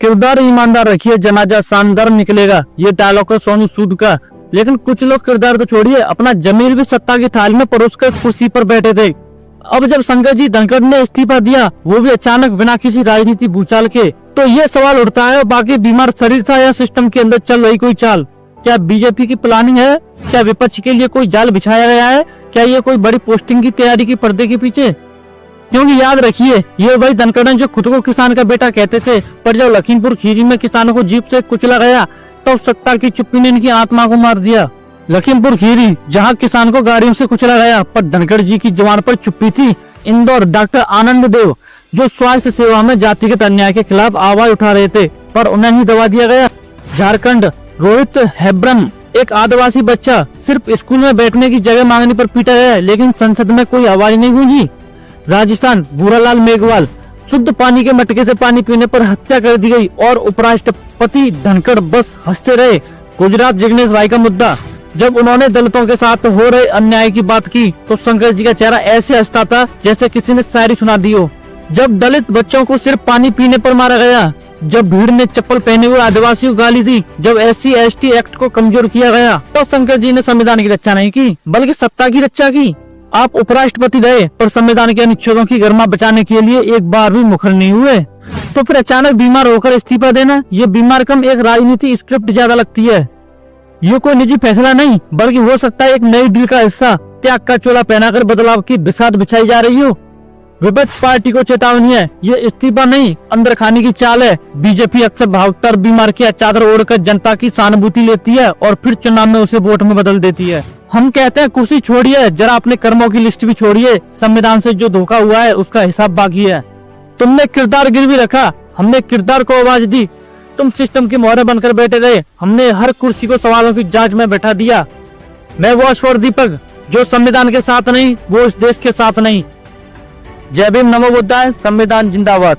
किरदार ईमानदार रखिए, जनाजा शानदार निकलेगा, ये डायलॉग है सोनू सूद का। लेकिन कुछ लोग किरदार तो छोड़िए, अपना जमीर भी सत्ता की थाली में परोस कर कुर्सी पर बैठे थे। अब जब शंकर जी धनखड़ ने इस्तीफा दिया, वो भी अचानक बिना किसी राजनीति भूचाल के, तो ये सवाल उठता है बाकी बीमार शरीर था या सिस्टम के अंदर चल रही कोई चाल। क्या बीजेपी की प्लानिंग है? क्या विपक्ष के लिए कोई जाल बिछाया गया है? क्या ये कोई बड़ी पोस्टिंग की तैयारी की पर्दे के पीछे? क्योंकि याद रखिए, ये वही धनखड़ जो खुद को किसान का बेटा कहते थे, पर जब लखीमपुर खीरी में किसानों को जीप से कुचला गया तो सत्ता की चुप्पी ने इनकी आत्मा को मार दिया। लखीमपुर खीरी, जहां किसान को गाड़ियों से कुचला गया, पर धनखड़ जी की जुबान पर चुप्पी थी। इंदौर, डॉक्टर आनंद देव, जो स्वास्थ्य सेवा में जातिगत अन्याय के खिलाफ आवाज उठा रहे थे, पर उन्हें ही दबा दिया गया। झारखंड, रोहित हेब्रम, एक आदिवासी बच्चा, सिर्फ स्कूल में बैठने की जगह मांगने पर पीटा गया, लेकिन संसद में कोई आवाज नहीं गूंजी। राजस्थान, भूरालाल मेघवाल, शुद्ध पानी के मटके से पानी पीने पर हत्या कर दी गई और उपराष्ट्रपति धनखड़ बस हंसते रहे। गुजरात, जिग्नेश भाई का मुद्दा, जब उन्होंने दलितों के साथ हो रहे अन्याय की बात की तो शंकर जी का चेहरा ऐसे हंसता था जैसे किसी ने शायरी सुना दी हो। जब दलित बच्चों को सिर्फ पानी पीने पर मारा गया, जब भीड़ ने चप्पल पहने हुए आदिवासियों को गाली दी, जब SC/ST एक्ट को कमजोर किया गया, तो शंकर जी ने संविधान की रक्षा नहीं की, बल्कि सत्ता की रक्षा की। आप उपराष्ट्रपति रहे, पर संविधान के अनुच्छेदों की गरिमा बचाने के लिए एक बार भी मुखर नहीं हुए। तो फिर अचानक बीमार होकर इस्तीफा देना, ये बीमार कम एक राजनीति स्क्रिप्ट ज्यादा लगती है। ये कोई निजी फैसला नहीं, बल्कि हो सकता है एक नई डील का हिस्सा। त्याग का चोला पहनाकर बदलाव की बिसात बिछाई जा रही हो। विपक्ष पार्टी को चेतावनी है, ये इस्तीफा नहीं, अंदर खाने की चाल है। बीजेपी अक्सर भागकर बीमार की चादर ओढ़कर जनता की सहानुभूति लेती है और फिर चुनाव में उसे वोट में बदल देती है। हम कहते हैं कुर्सी छोड़िए, जरा अपने कर्मों की लिस्ट भी छोड़िए। संविधान से जो धोखा हुआ है उसका हिसाब बाकी है। तुमने किरदार गिरवी रखा, हमने किरदार को आवाज दी। तुम सिस्टम के मोहरे बनकर बैठे रहे, हमने हर कुर्सी को सवालों की जांच में बैठा दिया। मैं वॉच फॉर दीपक, जो संविधान के साथ नहीं वो इस देश के साथ नहीं। जय भीम, नमो बुद्धाय, संविधान जिंदाबाद।